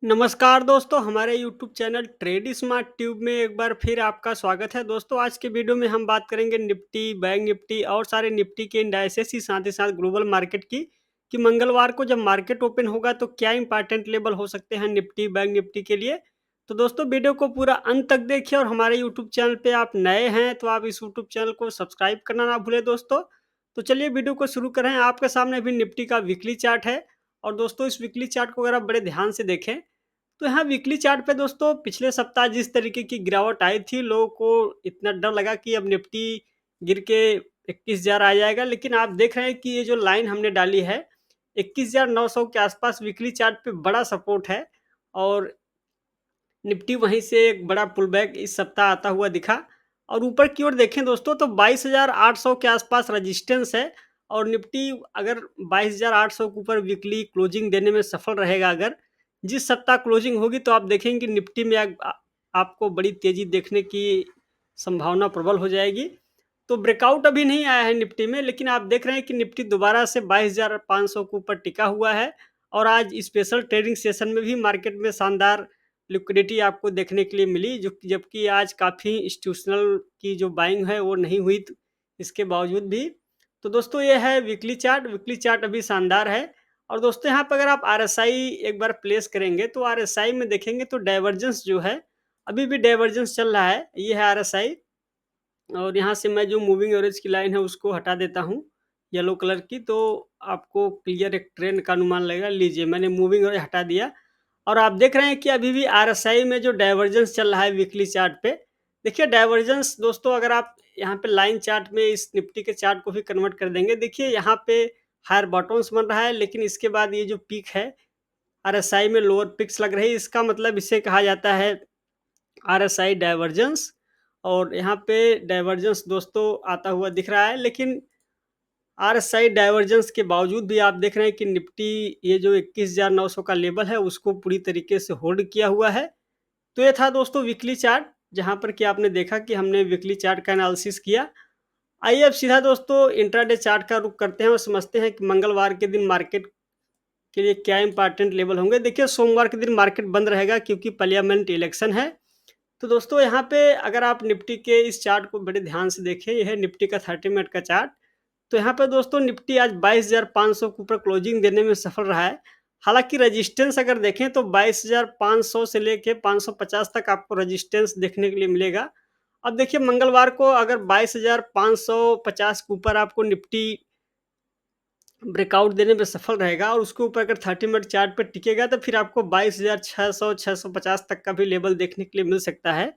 नमस्कार दोस्तों, हमारे YouTube channel trade smart tube में एक बार फिर आपका स्वागत है। दोस्तों, आज के वीडियो में हम बात करेंगे निफ्टी, बैंक निफ्टी और सारे निफ्टी के इंडाइसेस ही साथ ही साथ ग्लोबल मार्केट की कि मंगलवार को जब मार्केट ओपन होगा तो क्या इंपॉर्टेंट लेवल हो सकते हैं निफ्टी, बैंक निफ्टी के लिए। तो दोस्तों, वीडियो को पूरा अंत तक देखिए और हमारे यूट्यूब चैनल पे आप नए हैं तो आप इस यूट्यूब चैनल को सब्सक्राइब करना ना भूलें दोस्तों। तो चलिए वीडियो को शुरू करें। आपके सामने अभी निफ्टी का वीकली चार्ट है और दोस्तों इस वीकली चार्ट को अगर आप बड़े ध्यान से देखें तो यहाँ वीकली चार्ट पे दोस्तों पिछले सप्ताह जिस तरीके की गिरावट आई थी, लोगों को इतना डर लगा कि अब निफ्टी गिर के 21,000 आ जाएगा। लेकिन आप देख रहे हैं कि ये जो लाइन हमने डाली है 21,900 के आसपास वीकली चार्ट पे बड़ा सपोर्ट है और निफ्टी वहीं से एक बड़ा पुल बैक इस सप्ताह आता हुआ दिखा। और ऊपर की ओर देखें दोस्तों तो 22,800 के आसपास रजिस्टेंस है और निफ्टी अगर 22,800 के ऊपर वीकली क्लोजिंग देने में सफल रहेगा, अगर जिस सप्ताह क्लोजिंग होगी तो आप देखेंगे कि निफ्टी में आपको बड़ी तेजी देखने की संभावना प्रबल हो जाएगी। तो ब्रेकआउट अभी नहीं आया है निफ्टी में, लेकिन आप देख रहे हैं कि निफ्टी दोबारा से 22,500 के ऊपर टिका हुआ है और आज स्पेशल ट्रेडिंग सेशन में भी मार्केट में शानदार लिक्विडिटी आपको देखने के लिए मिली, जो जबकि आज काफ़ी इंस्टीट्यूशनल की जो बाइंग है वो नहीं हुई इसके बावजूद भी। तो दोस्तों ये है वीकली चार्ट अभी शानदार है। और दोस्तों यहाँ पर अगर आप आरएसआई एक बार प्लेस करेंगे तो आरएसआई में देखेंगे तो डाइवर्जेंस जो है अभी भी डाइवर्जेंस चल रहा है। ये है आरएसआई और यहाँ से मैं जो मूविंग एवरेज की लाइन है उसको हटा देता हूँ येलो कलर की, तो आपको क्लियर एक ट्रेंड का अनुमान लगेगा। लीजिए मैंने मूविंग एवरेज हटा दिया और आप देख रहे हैं कि अभी भी आरएसआई में जो डाइवर्जेंस चल रहा है वीकली चार्ट पे। देखिए डाइवर्जेंस दोस्तों, अगर आप यहाँ पे लाइन चार्ट में इस निफ्टी के चार्ट को भी कन्वर्ट कर देंगे, देखिए यहाँ पे हायर बॉटम्स बन रहा है लेकिन इसके बाद ये जो पीक है आरएसआई में लोअर पिक्स लग रही है। इसका मतलब इसे कहा जाता है आरएसआई डाइवर्जेंस। और यहाँ पे डाइवर्जेंस दोस्तों आता हुआ दिख रहा है, लेकिन आरएसआई डाइवर्जेंस के बावजूद भी आप देख रहे हैं कि निफ्टी ये जो 21,900 का लेवल है उसको पूरी तरीके से होल्ड किया हुआ है। तो ये था दोस्तों वीकली चार्ट, जहाँ पर कि आपने देखा कि हमने वीकली चार्ट का एनालिसिस किया। आइए अब सीधा दोस्तों इंट्राडे चार्ट का रुख करते हैं और समझते हैं कि मंगलवार के दिन मार्केट के लिए क्या इंपॉर्टेंट लेवल होंगे। देखिए सोमवार के दिन मार्केट बंद रहेगा क्योंकि पार्लियामेंट इलेक्शन है। तो दोस्तों यहाँ पे अगर आप निफ्टी के इस चार्ट को बड़े ध्यान से देखें, यह है निफ्टी का 30 मिनट का चार्ट। तो यहाँ पे दोस्तों निफ्टी आज 22,500 के ऊपर क्लोजिंग देने में सफल रहा है। हालांकि रजिस्टेंस अगर देखें तो 22,500 से लेके 550 तक आपको रजिस्टेंस देखने के लिए मिलेगा। अब देखिए मंगलवार को अगर 22,550 के ऊपर आपको निफ्टी ब्रेकआउट देने में सफल रहेगा और उसके ऊपर अगर 30 मिनट चार्ट पर टिकेगा तो फिर आपको 22,600 650 तक का भी लेवल देखने के लिए मिल सकता है।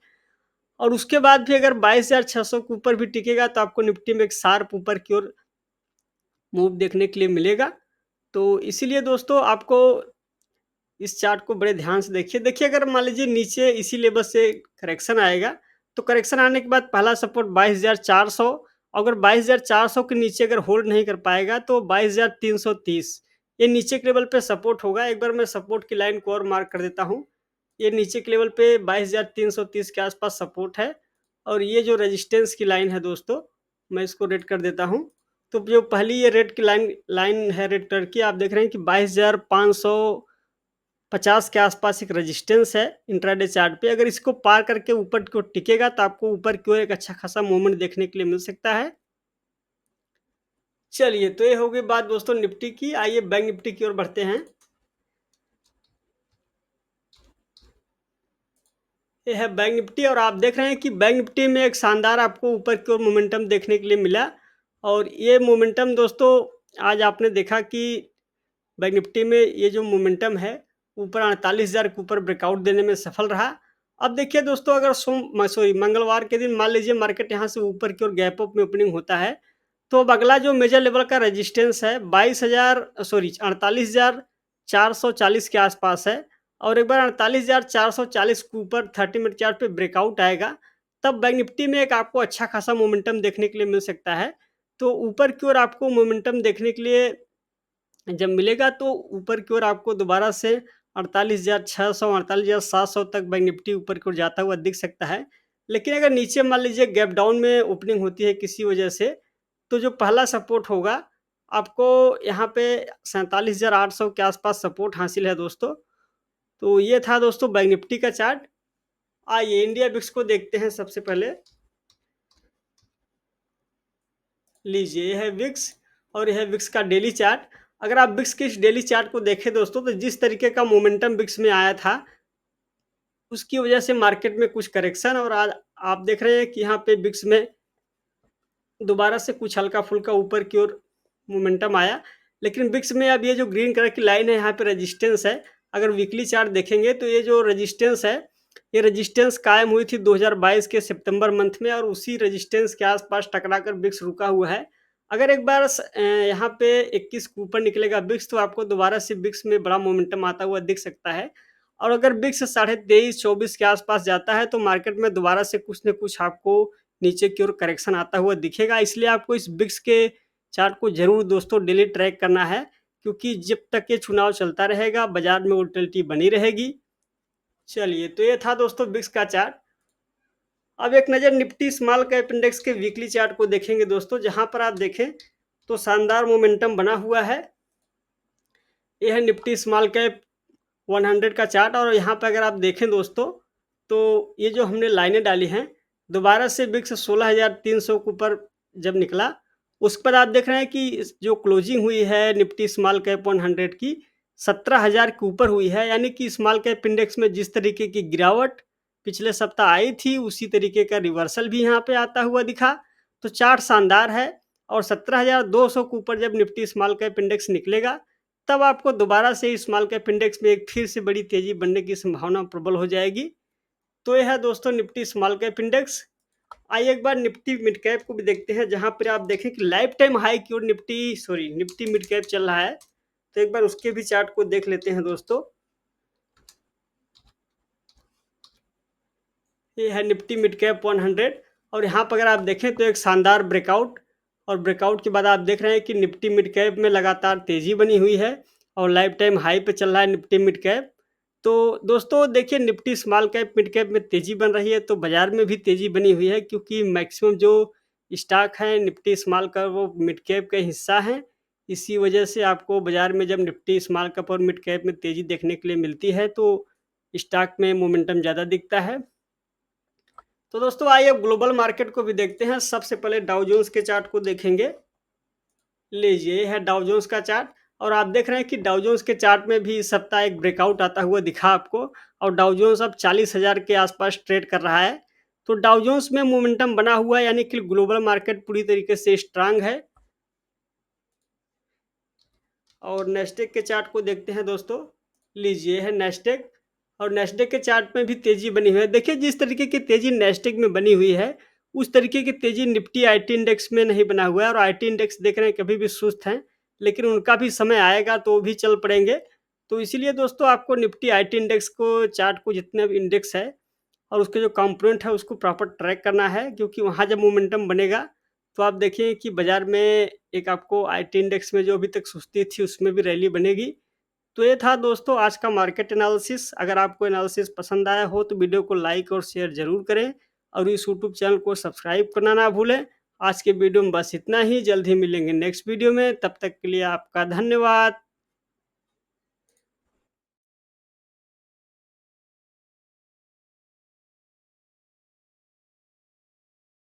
और उसके बाद भी अगर 22,600 के ऊपर भी टिकेगा तो आपको निफ्टी में एक शार्प ऊपर की ओर मूव देखने के लिए मिलेगा। तो इसीलिए दोस्तों आपको इस चार्ट को बड़े ध्यान से देखिए। देखिए अगर मान लीजिए नीचे इसी लेवल से करेक्शन आएगा तो करेक्शन आने के बाद पहला सपोर्ट 22,400, अगर 22,400 के नीचे अगर होल्ड नहीं कर पाएगा तो 22,330 ये नीचे के लेवल पे सपोर्ट होगा। एक बार मैं सपोर्ट की लाइन को और मार्क कर देता हूँ। ये नीचे के लेवल पे 22,330 के आसपास सपोर्ट है और ये जो रेजिस्टेंस की लाइन है दोस्तों, मैं इसको रेड कर देता हूँ। तो जो पहली ये रेड की लाइन लाइन है रेड कलर की, आप देख रहे हैं कि 22,550 के आसपास एक रेजिस्टेंस है इंट्राडे चार्ट पे। अगर इसको पार करके ऊपर की ओर टिकेगा तो आपको ऊपर की ओर एक अच्छा खासा मूवमेंट देखने के लिए मिल सकता है। चलिए तो ये हो गई बात दोस्तों निफ्टी की। आइए बैंक निफ्टी की ओर बढ़ते हैं। ये है बैंक निफ्टी और आप देख रहे हैं कि बैंक निफ्टी में एक शानदार आपको ऊपर की ओर मोमेंटम देखने के लिए मिला। और ये मोमेंटम दोस्तों आज आपने देखा कि बैंक निफ्टी में ये जो मोमेंटम है ऊपर 48,000 के ऊपर ब्रेकआउट देने में सफल रहा। अब देखिए दोस्तों अगर मंगलवार के दिन मान लीजिए मार्केट यहाँ से ऊपर की ओर गैप अप में ओपनिंग होता है तो अब अगला जो मेजर लेवल का रेजिस्टेंस है 48,440 के आसपास है। और एक बार 48,440 के ऊपर 30 मिनट चार्ट पे ब्रेकआउट आएगा तब बैंक निफ्टी में एक आपको अच्छा खासा मोमेंटम देखने के लिए मिल सकता है। तो ऊपर की ओर आपको मोमेंटम देखने के लिए जब मिलेगा तो ऊपर की ओर आपको दोबारा से 48,600 48,700 तक बैंक निफ्टी ऊपर की ओर जाता हुआ दिख सकता है। लेकिन अगर नीचे मान लीजिए गैप डाउन में ओपनिंग होती है किसी वजह से, तो जो पहला सपोर्ट होगा आपको यहाँ पे 47,800 के आसपास सपोर्ट हासिल है दोस्तों। तो ये था दोस्तों बैंक निफ्टी का चार्ट। आइए इंडिया बिक्स को देखते हैं सबसे पहले। लीजिए यह है विक्स और यह है विक्स का डेली चार्ट। अगर आप विक्स के इस डेली चार्ट को देखें दोस्तों, तो जिस तरीके का मोमेंटम विक्स में आया था, उसकी वजह से मार्केट में कुछ करेक्शन, और आज आप देख रहे हैं कि यहाँ पे विक्स में दोबारा से कुछ हल्का-फुल्का ऊपर की ओर मोमेंटम आया। लेकिन विक्स में अब ये जो ग्रीन कलर की लाइन है, यहाँ पे रेजिस्टेंस है। अगर वीकली चार्ट देखेंगे तो ये जो रेजिस्टेंस है, ये रेजिस्टेंस कायम हुई थी 2022 के सितंबर मंथ में, और उसी रेजिस्टेंस के आसपास टकराकर विक्स रुका हुआ है। अगर एक बार यहाँ पे 21 के ऊपर निकलेगा विक्स, तो आपको दोबारा से विक्स में बड़ा मोमेंटम आता हुआ दिख सकता है। और अगर विक्स 23.5-24 के आसपास जाता है, तो मार्केट में दोबारा से कुछ न कुछ आपको नीचे की ओर करेक्शन आता हुआ दिखेगा। इसलिए आपको इस विक्स के चार्ट को ज़रूर दोस्तों डेली ट्रैक करना है, क्योंकि जब तक ये चुनाव चलता रहेगा, बाज़ार में वोलेटिलिटी बनी रहेगी। चलिए, तो ये था दोस्तों विक्स का चार्ट। अब एक नज़र निफ्टी स्मॉल कैप इंडेक्स के वीकली चार्ट को देखेंगे दोस्तों, जहाँ पर आप देखें तो शानदार मोमेंटम बना हुआ है। ये है निफ्टी स्मॉल कैप 100 का चार्ट, और यहाँ पे अगर आप देखें दोस्तों, तो ये जो हमने लाइनें डाली हैं, दोबारा से विक्स 16,300 के ऊपर जब निकला, उस पर आप देख रहे हैं कि जो क्लोजिंग हुई है निफ्टी स्मॉल कैप 100 की, 17,000 के ऊपर हुई है। यानी कि स्मॉल कैप इंडेक्स में जिस तरीके की गिरावट पिछले सप्ताह आई थी, उसी तरीके का रिवर्सल भी यहाँ पे आता हुआ दिखा। तो चार्ट शानदार है, और 17,200 के ऊपर जब निफ्टी स्मॉल कैप इंडेक्स निकलेगा, तब आपको दोबारा से स्मॉल कैप इंडेक्स में एक फिर से बड़ी तेज़ी बनने की संभावना प्रबल हो जाएगी। तो यह है दोस्तों निफ्टी स्मॉल कैप इंडेक्स। आइए एक बार निफ्टी मिड कैप को भी देखते हैं, जहाँ पर आप देखें कि लाइफ टाइम हाई की ओर निफ्टी मिड कैप चल रहा है। तो एक बार उसके भी चार्ट को देख लेते हैं दोस्तों। ये है निफ्टी मिड कैप 100, और यहाँ पर अगर आप देखें तो एक शानदार ब्रेकआउट, और ब्रेकआउट के बाद आप देख रहे हैं कि निफ्टी मिड कैप में लगातार तेज़ी बनी हुई है, और लाइफ टाइम हाई पे चल रहा है निफ्टी मिड कैप। तो दोस्तों देखिए, Nifty small cap mid cap में तेज़ी बन रही है, तो बाज़ार में भी तेज़ी बनी हुई है, क्योंकि मैक्सिमम जो स्टॉक हैं निफ्टी स्मॉल का, वो मिड कैप का हिस्सा हैं। इसी वजह से आपको बाज़ार में जब निफ्टी स्मॉल कैप और मिड कैप में तेज़ी देखने के लिए मिलती है, तो स्टॉक में मोमेंटम ज़्यादा दिखता है। तो दोस्तों आइए अब ग्लोबल मार्केट को भी देखते हैं। सबसे पहले डाउ जोन्स के चार्ट को देखेंगे। लीजिए ये है डाउ जोन्स का चार्ट, और आप देख रहे हैं कि डाउ जोन्स के चार्ट में भी इस सप्ताह एक ब्रेकआउट आता हुआ दिखा आपको, और डाउ जोन्स अब 40,000 के आसपास ट्रेड कर रहा है। तो डाउ जोन्स में मोमेंटम बना हुआ है, यानी कि ग्लोबल मार्केट पूरी तरीके से स्ट्रांग है। और नेस्डेक के चार्ट को देखते हैं दोस्तों। लीजिए है नेस्डेक, और नेस्डेक के चार्ट में भी तेज़ी बनी हुई है। देखिए जिस तरीके की तेज़ी नेस्डेक में बनी हुई है, उस तरीके की तेज़ी निफ्टी आईटी इंडेक्स में नहीं बना हुआ है, और आईटी इंडेक्स देख रहे हैं कभी भी सुस्त हैं, लेकिन उनका भी समय आएगा तो वो भी चल पड़ेंगे। तो इसीलिए दोस्तों आपको निफ्टी आईटी इंडेक्स को चार्ट को, जितने भी इंडेक्स है और उसके जो कंपोनेंट है, उसको प्रॉपर ट्रैक करना है, क्योंकि वहाँ जब मोमेंटम बनेगा, तो आप देखिए कि बाज़ार में एक आपको आईटी इंडेक्स में जो अभी तक सुस्ती थी, उसमें भी रैली बनेगी। तो ये था दोस्तों आज का मार्केट एनालिसिस। अगर आपको एनालिसिस पसंद आया हो, तो वीडियो को लाइक और शेयर ज़रूर करें, और इस यूट्यूब चैनल को सब्सक्राइब करना ना भूलें। आज के वीडियो में बस इतना ही। जल्द ही मिलेंगे नेक्स्ट वीडियो में। तब तक के लिए आपका धन्यवाद।